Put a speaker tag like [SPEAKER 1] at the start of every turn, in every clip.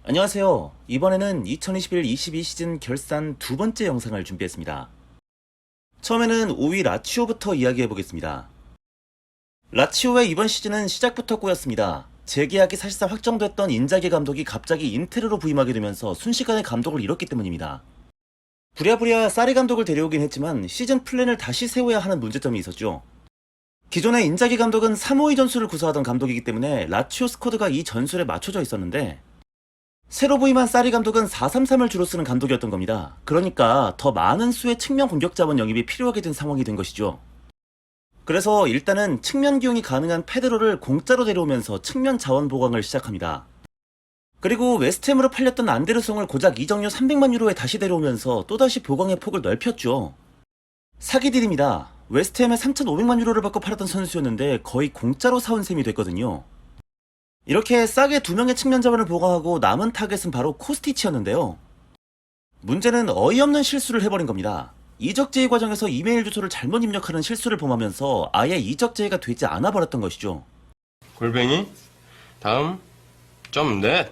[SPEAKER 1] 안녕하세요. 이번에는 2021-22 시즌 결산 두 번째 영상을 준비했습니다. 처음에는 5위 라치오부터 이야기해보겠습니다. 라치오의 이번 시즌은 시작부터 꼬였습니다. 재계약이 사실상 확정됐던 인자기 감독이 갑자기 인테르로 부임하게 되면서 순식간에 감독을 잃었기 때문입니다. 부랴부랴 사리 감독을 데려오긴 했지만 시즌 플랜을 다시 세워야 하는 문제점이 있었죠. 기존의 인자기 감독은 3-5-2 전술을 구사하던 감독이기 때문에 라치오 스쿼드가 이 전술에 맞춰져 있었는데 새로 부임한 사리 감독은 4-3-3을 주로 쓰는 감독이었던 겁니다. 그러니까 더 많은 수의 측면 공격 자원 영입이 필요하게 된 상황이 된 것이죠. 그래서 일단은 측면 기용이 가능한 페드로를 공짜로 데려오면서 측면 자원 보강을 시작합니다. 그리고 웨스트햄으로 팔렸던 안데르송을 고작 이적료 300만 유로에 다시 데려오면서 또다시 보강의 폭을 넓혔죠. 사기 딜입니다. 웨스트햄에 3,500만 유로를 받고 팔았던 선수였는데 거의 공짜로 사온 셈이 됐거든요. 이렇게 싸게 2명의 측면 자원을 보강하고 남은 타겟은 바로 코스티치였는데요. 문제는 어이없는 실수를 해버린 겁니다. 이적 제의 과정에서 이메일 주소를 잘못 입력하는 실수를 범하면서 아예 이적 제의가 되지 않아 버렸던 것이죠.
[SPEAKER 2] 골뱅이 다음 .net.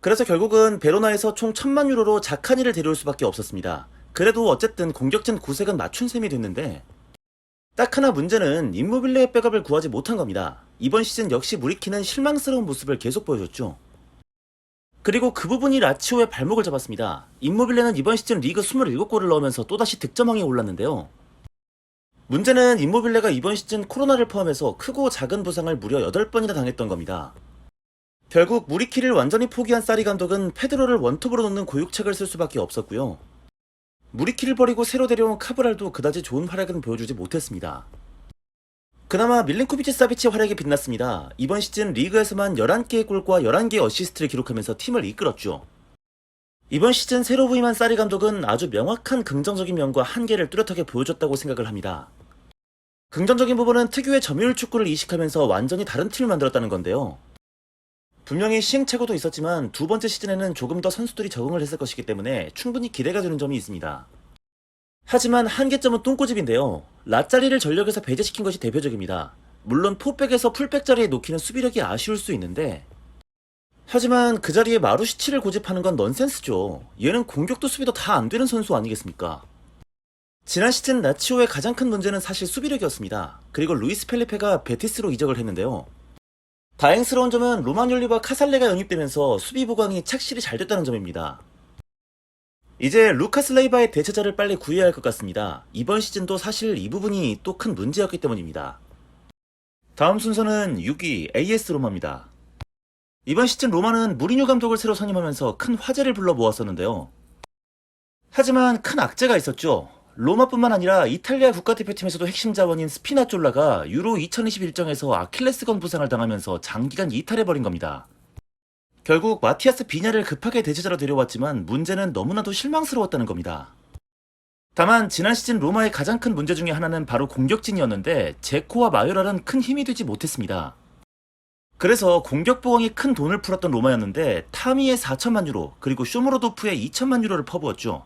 [SPEAKER 1] 그래서 결국은 베로나에서 총 1,000만 유로로 자카니를 데려올 수밖에 없었습니다. 그래도 어쨌든 공격진 구색은 맞춘 셈이 됐는데 딱 하나 문제는 임모빌레의 백업을 구하지 못한 겁니다. 이번 시즌 역시 무리키는 실망스러운 모습을 계속 보여줬죠. 그리고 그 부분이 라치오의 발목을 잡았습니다. 임모빌레는 이번 시즌 리그 27골을 넣으면서 또다시 득점왕에 올랐는데요. 문제는 임모빌레가 이번 시즌 코로나를 포함해서 크고 작은 부상을 무려 8번이나 당했던 겁니다. 결국 무리키를 완전히 포기한 사리 감독은 페드로를 원톱으로 놓는 고육책을 쓸 수밖에 없었고요. 무리키를 버리고 새로 데려온 카브랄도 그다지 좋은 활약은 보여주지 못했습니다. 그나마 밀린코비치 사비치의 활약이 빛났습니다. 이번 시즌 리그에서만 11개의 골과 11개의 어시스트를 기록하면서 팀을 이끌었죠. 이번 시즌 새로 부임한 사리 감독은 아주 명확한 긍정적인 면과 한계를 뚜렷하게 보여줬다고 생각을 합니다. 긍정적인 부분은 특유의 점유율 축구를 이식하면서 완전히 다른 팀을 만들었다는 건데요. 분명히 시행착오도 있었지만 두 번째 시즌에는 조금 더 선수들이 적응을 했을 것이기 때문에 충분히 기대가 되는 점이 있습니다. 하지만 한계점은 똥꼬집인데요. 라짜리를 전력에서 배제시킨 것이 대표적입니다. 물론 포백에서 풀백 자리에 놓기는 수비력이 아쉬울 수 있는데 하지만 그 자리에 마루시치를 고집하는 건 넌센스죠. 얘는 공격도 수비도 다 안 되는 선수 아니겠습니까? 지난 시즌 라치오의 가장 큰 문제는 사실 수비력이었습니다. 그리고 루이스 펠리페가 베티스로 이적을 했는데요. 다행스러운 점은 로마뇰리와 카살레가 영입되면서 수비 보강이 착실히 잘 됐다는 점입니다. 이제 루카스 레이바의 대체자를 빨리 구해야 할 것 같습니다. 이번 시즌도 사실 이 부분이 또 큰 문제였기 때문입니다. 다음 순서는 6위 AS 로마입니다. 이번 시즌 로마는 무리뉴 감독을 새로 선임하면서 큰 화제를 불러 모았었는데요. 하지만 큰 악재가 있었죠. 로마뿐만 아니라 이탈리아 국가대표팀에서도 핵심 자원인 스피나졸라가 유로 2020 일정에서 아킬레스건 부상을 당하면서 장기간 이탈해버린 겁니다. 결국 마티아스 비냐를 급하게 대체자로 데려왔지만 문제는 너무나도 실망스러웠다는 겁니다. 다만 지난 시즌 로마의 가장 큰 문제 중에 하나는 바로 공격진이었는데 제코와 마요랄은 큰 힘이 되지 못했습니다. 그래서 공격 보강에 큰 돈을 풀었던 로마였는데 타미의 4천만 유로 그리고 쇼무로도프의 2천만 유로를 퍼부었죠.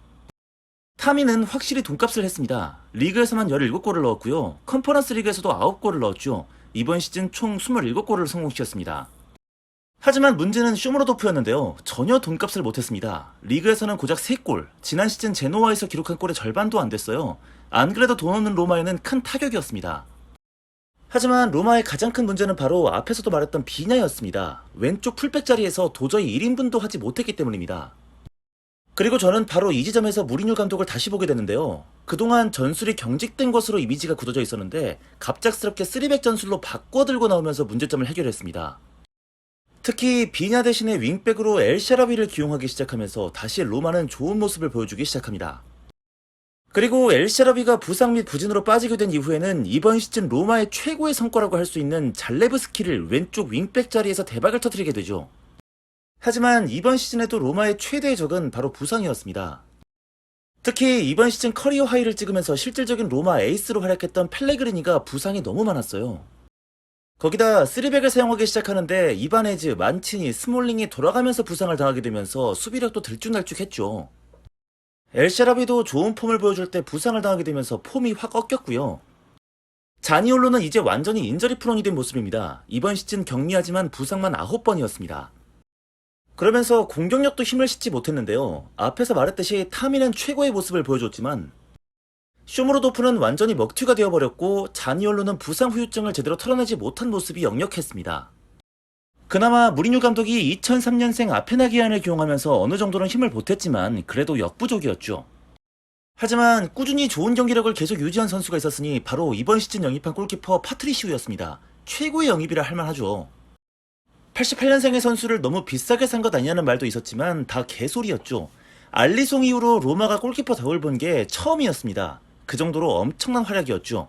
[SPEAKER 1] 타미는 확실히 돈값을 했습니다. 리그에서만 17골을 넣었고요. 컨퍼런스 리그에서도 9골을 넣었죠. 이번 시즌 총 27골을 성공시켰습니다. 하지만 문제는 쇼무로도프였는데요. 전혀 돈값을 못했습니다. 리그에서는 고작 3골, 지난 시즌 제노아에서 기록한 골의 절반도 안 됐어요. 안 그래도 돈 없는 로마에는 큰 타격이었습니다. 하지만 로마의 가장 큰 문제는 바로 앞에서도 말했던 비냐였습니다. 왼쪽 풀백 자리에서 도저히 1인분도 하지 못했기 때문입니다. 그리고 저는 바로 이 지점에서 무리뉴 감독을 다시 보게 되는데요. 그동안 전술이 경직된 것으로 이미지가 굳어져 있었는데 갑작스럽게 3백 전술로 바꿔 들고 나오면서 문제점을 해결했습니다. 특히 비냐 대신에 윙백으로 엘샤라비를 기용하기 시작하면서 다시 로마는 좋은 모습을 보여주기 시작합니다. 그리고 엘샤라비가 부상 및 부진으로 빠지게 된 이후에는 이번 시즌 로마의 최고의 성과라고 할 수 있는 잘레브스키를 왼쪽 윙백 자리에서 대박을 터뜨리게 되죠. 하지만 이번 시즌에도 로마의 최대의 적은 바로 부상이었습니다. 특히 이번 시즌 커리어 하이를 찍으면서 실질적인 로마 에이스로 활약했던 펠레그리니가 부상이 너무 많았어요. 거기다 쓰리백을 사용하기 시작하는데 이바네즈, 만치니, 스몰링이 돌아가면서 부상을 당하게 되면서 수비력도 들쭉날쭉했죠. 엘샤라비도 좋은 폼을 보여줄 때 부상을 당하게 되면서 폼이 확 꺾였고요. 자니올로는 이제 완전히 인저리 프론이 된 모습입니다. 이번 시즌 격리하지만 부상만 9번이었습니다. 그러면서 공격력도 힘을 싣지 못했는데요. 앞에서 말했듯이 타미는 최고의 모습을 보여줬지만 쇼무로도프는 완전히 먹튀가 되어버렸고 자니올로는 부상 후유증을 제대로 털어내지 못한 모습이 역력했습니다. 그나마 무리뉴 감독이 2003년생 아페나기안을 기용하면서 어느 정도는 힘을 보탰지만 그래도 역부족이었죠. 하지만 꾸준히 좋은 경기력을 계속 유지한 선수가 있었으니 바로 이번 시즌 영입한 골키퍼 파트리시우였습니다. 최고의 영입이라 할 만하죠. 88년생의 선수를 너무 비싸게 산 것 아니냐는 말도 있었지만 다 개소리였죠. 알리송 이후로 로마가 골키퍼 덕을 본 게 처음이었습니다. 그 정도로 엄청난 활약이었죠.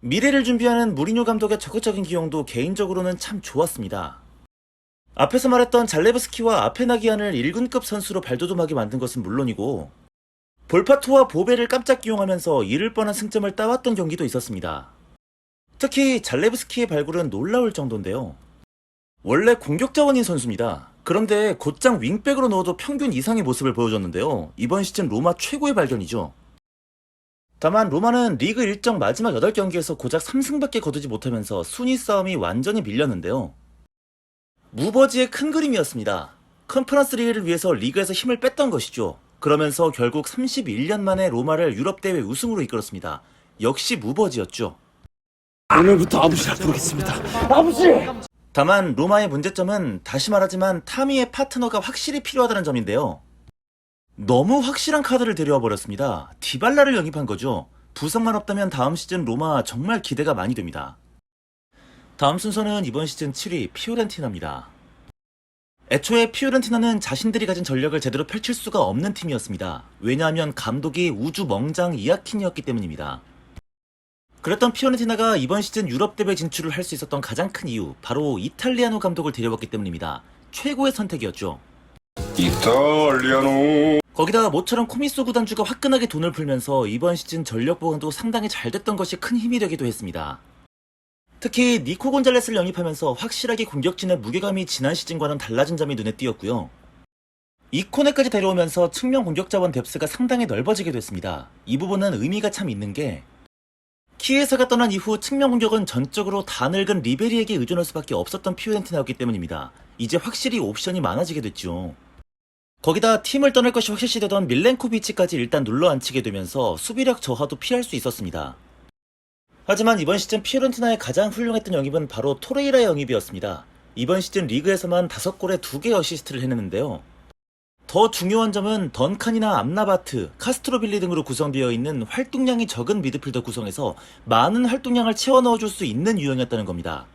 [SPEAKER 1] 미래를 준비하는 무리뉴 감독의 적극적인 기용도 개인적으로는 참 좋았습니다. 앞에서 말했던 잘레브스키와 아페나기안을 1군급 선수로 발돋움하게 만든 것은 물론이고 볼파토와 보베를 깜짝 기용하면서 잃을 뻔한 승점을 따왔던 경기도 있었습니다. 특히 잘레브스키의 발굴은 놀라울 정도인데요. 원래 공격 자원인 선수입니다. 그런데 곧장 윙백으로 넣어도 평균 이상의 모습을 보여줬는데요. 이번 시즌 로마 최고의 발견이죠. 다만 로마는 리그 일정 마지막 8경기에서 고작 3승밖에 거두지 못하면서 순위 싸움이 완전히 밀렸는데요. 무버지의 큰 그림이었습니다. 컨퍼런스 리그를 위해서 리그에서 힘을 뺐던 것이죠. 그러면서 결국 31년 만에 로마를 유럽대회 우승으로 이끌었습니다. 역시 무버지였죠.
[SPEAKER 3] 오늘부터 아부시라 부르겠습니다. 아부시!
[SPEAKER 1] 다만 로마의 문제점은 다시 말하지만 타미의 파트너가 확실히 필요하다는 점인데요. 너무 확실한 카드를 데려와 버렸습니다. 디발라를 영입한 거죠. 부상만 없다면 다음 시즌 로마 정말 기대가 많이 됩니다. 다음 순서는 이번 시즌 7위 피오렌티나입니다. 애초에 피오렌티나는 자신들이 가진 전력을 제대로 펼칠 수가 없는 팀이었습니다. 왜냐하면 감독이 우주 멍장 이아킨이었기 때문입니다. 그랬던 피오렌티나가 이번 시즌 유럽대회 진출을 할 수 있었던 가장 큰 이유, 바로 이탈리아노 감독을 데려왔기 때문입니다. 최고의 선택이었죠.
[SPEAKER 2] 이탈리아노.
[SPEAKER 1] 거기다 모처럼 코미소 구단주가 화끈하게 돈을 풀면서 이번 시즌 전력 보강도 상당히 잘 됐던 것이 큰 힘이 되기도 했습니다. 특히 니코 곤잘레스를 영입하면서 확실하게 공격진의 무게감이 지난 시즌과는 달라진 점이 눈에 띄었고요. 이코네까지 데려오면서 측면 공격 자원 뎁스가 상당히 넓어지게 됐습니다. 이 부분은 의미가 참 있는 게 키에사가 떠난 이후 측면 공격은 전적으로 다 늙은 리베리에게 의존할 수밖에 없었던 피오렌티나였기 때문입니다. 이제 확실히 옵션이 많아지게 됐죠. 거기다 팀을 떠날 것이 확실시되던 밀렌코비치까지 일단 눌러앉히게 되면서 수비력 저하도 피할 수 있었습니다. 하지만 이번 시즌 피오렌티나의 가장 훌륭했던 영입은 바로 토레이라의 영입이었습니다. 이번 시즌 리그에서만 5골에 2개 어시스트를 해냈는데요. 더 중요한 점은 던칸이나 암라바트, 카스트로빌리 등으로 구성되어 있는 활동량이 적은 미드필더 구성에서 많은 활동량을 채워 넣어줄 수 있는 유형이었다는 겁니다.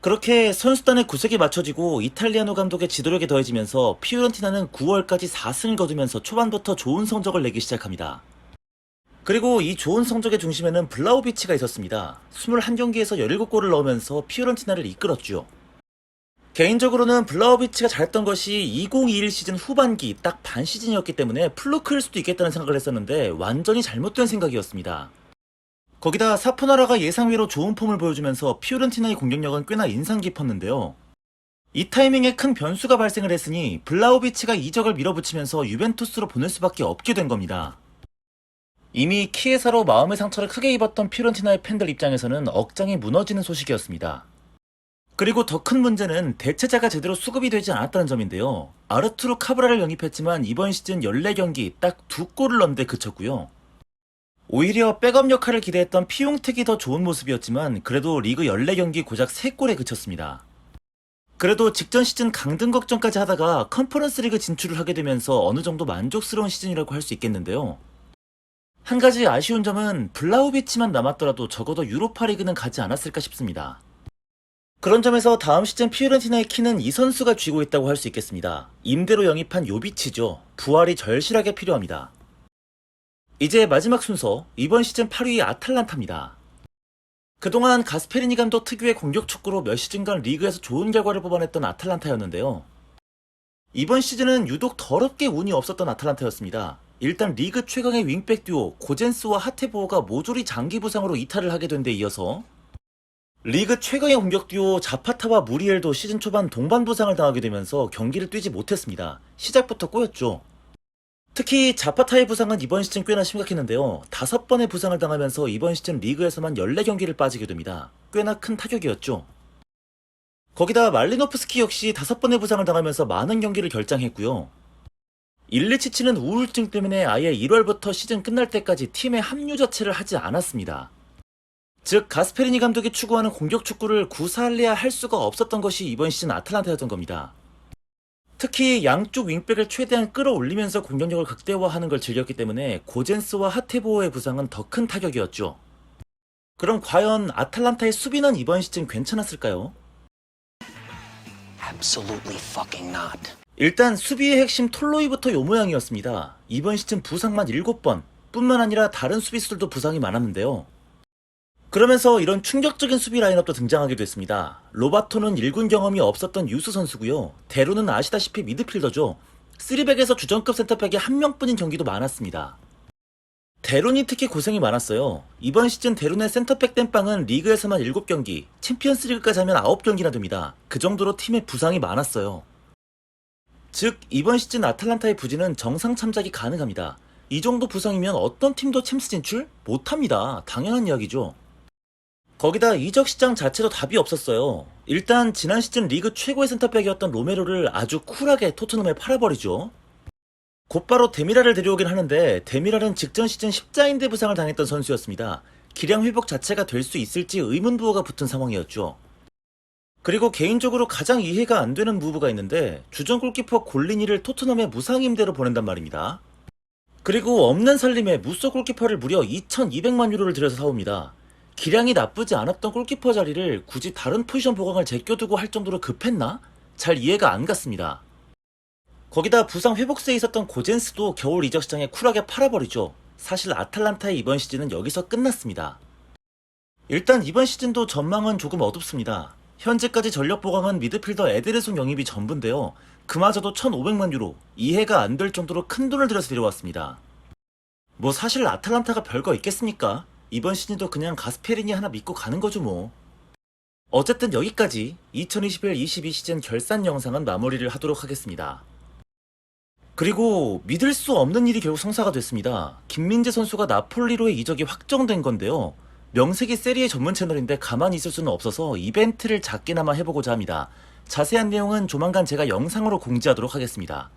[SPEAKER 1] 그렇게 선수단의 구색이 맞춰지고 이탈리아노 감독의 지도력이 더해지면서 피오렌티나는 9월까지 4승을 거두면서 초반부터 좋은 성적을 내기 시작합니다. 그리고 이 좋은 성적의 중심에는 블라우비치가 있었습니다. 21경기에서 17골을 넣으면서 피오렌티나를 이끌었죠. 개인적으로는 블라우비치가 잘했던 것이 2021 시즌 후반기 딱 반 시즌이었기 때문에 플루크일 수도 있겠다는 생각을 했었는데 완전히 잘못된 생각이었습니다. 거기다 사포나라가 예상외로 좋은 폼을 보여주면서 피오렌티나의 공격력은 꽤나 인상 깊었는데요. 이 타이밍에 큰 변수가 발생을 했으니 블라우비치가 이적을 밀어붙이면서 유벤투스로 보낼 수밖에 없게 된 겁니다. 이미 키에사로 마음의 상처를 크게 입었던 피오렌티나의 팬들 입장에서는 억장이 무너지는 소식이었습니다. 그리고 더 큰 문제는 대체자가 제대로 수급이 되지 않았다는 점인데요. 아르투르 카브라를 영입했지만 이번 시즌 14경기 딱 2골을 넣는데 그쳤고요. 오히려 백업 역할을 기대했던 피용택이 더 좋은 모습이었지만 그래도 리그 14경기 고작 3골에 그쳤습니다. 그래도 직전 시즌 강등 걱정까지 하다가 컨퍼런스 리그 진출을 하게 되면서 어느 정도 만족스러운 시즌이라고 할 수 있겠는데요. 한 가지 아쉬운 점은 블라우비치만 남았더라도 적어도 유로파 리그는 가지 않았을까 싶습니다. 그런 점에서 다음 시즌 피오렌티나의 키는 이 선수가 쥐고 있다고 할 수 있겠습니다. 임대로 영입한 요비치죠. 부활이 절실하게 필요합니다. 이제 마지막 순서, 이번 시즌 8위 아탈란타입니다. 그동안 가스페리니 감독 특유의 공격 촉구로 몇 시즌간 리그에서 좋은 결과를 뽑아냈던 아탈란타였는데요. 이번 시즌은 유독 더럽게 운이 없었던 아탈란타였습니다. 일단 리그 최강의 윙백 듀오 고젠스와 하테보어가 모조리 장기 부상으로 이탈을 하게 된 데 이어서 리그 최강의 공격 듀오 자파타와 무리엘도 시즌 초반 동반 부상을 당하게 되면서 경기를 뛰지 못했습니다. 시작부터 꼬였죠. 특히 자파타의 부상은 이번 시즌 꽤나 심각했는데요. 5번의 부상을 당하면서 이번 시즌 리그에서만 14경기를 빠지게 됩니다. 꽤나 큰 타격이었죠. 거기다 말리노프스키 역시 5번의 부상을 당하면서 많은 경기를 결장했고요. 일리치치는 우울증 때문에 아예 1월부터 시즌 끝날 때까지 팀에 합류 자체를 하지 않았습니다. 즉 가스페리니 감독이 추구하는 공격 축구를 구사할래야 할 수가 없었던 것이 이번 시즌 아틀란타였던 겁니다. 특히 양쪽 윙백을 최대한 끌어올리면서 공격력을 극대화하는 걸 즐겼기 때문에 고젠스와 하테보어의 부상은 더 큰 타격이었죠. 그럼 과연 아틀란타의 수비는 이번 시즌 괜찮았을까요?
[SPEAKER 4] Absolutely fucking not.
[SPEAKER 1] 일단 수비의 핵심 톨로이부터 요 모양이었습니다. 이번 시즌 부상만 7번, 뿐만 아니라 다른 수비수들도 부상이 많았는데요. 그러면서 이런 충격적인 수비 라인업도 등장하게 됐습니다. 로바토는 1군 경험이 없었던 유스 선수고요. 데루는 아시다시피 미드필더죠. 3백에서 주전급 센터백이 한 명뿐인 경기도 많았습니다. 데룬이 특히 고생이 많았어요. 이번 시즌 데룬의 센터백 땜빵은 리그에서만 7경기, 챔피언스 리그까지 하면 9경기나 됩니다. 그 정도로 팀에 부상이 많았어요. 즉 이번 시즌 아틀란타의 부진은 정상 참작이 가능합니다. 이 정도 부상이면 어떤 팀도 챔스 진출? 못합니다. 당연한 이야기죠. 거기다 이적 시장 자체도 답이 없었어요. 일단 지난 시즌 리그 최고의 센터백이었던 로메로를 아주 쿨하게 토트넘에 팔아버리죠. 곧바로 데미랄을 데려오긴 하는데 데미랄은 직전 시즌 십자인대 부상을 당했던 선수였습니다. 기량 회복 자체가 될 수 있을지 의문부호가 붙은 상황이었죠. 그리고 개인적으로 가장 이해가 안 되는 무브가 있는데 주전 골키퍼 골리니를 토트넘에 무상 임대로 보낸단 말입니다. 그리고 없는 살림에 무소 골키퍼를 무려 2,200만 유로를 들여서 사옵니다. 기량이 나쁘지 않았던 골키퍼 자리를 굳이 다른 포지션 보강을 제껴두고 할 정도로 급했나? 잘 이해가 안 갔습니다. 거기다 부상 회복세에 있었던 고젠스도 겨울 이적 시장에 쿨하게 팔아버리죠. 사실 아틀란타의 이번 시즌은 여기서 끝났습니다. 일단 이번 시즌도 전망은 조금 어둡습니다. 현재까지 전력 보강은 미드필더 에데르손 영입이 전부인데요. 그마저도 1,500만 유로, 이해가 안 될 정도로 큰 돈을 들여서 데려왔습니다. 뭐 사실 아틀란타가 별거 있겠습니까? 이번 시즌도 그냥 가스페리니 하나 믿고 가는 거죠 뭐. 어쨌든 여기까지 2021-22 시즌 결산 영상은 마무리를 하도록 하겠습니다. 그리고 믿을 수 없는 일이 결국 성사가 됐습니다. 김민재 선수가 나폴리로의 이적이 확정된 건데요. 명색이 세리의 전문 채널인데 가만히 있을 수는 없어서 이벤트를 작게나마 해보고자 합니다. 자세한 내용은 조만간 제가 영상으로 공지하도록 하겠습니다.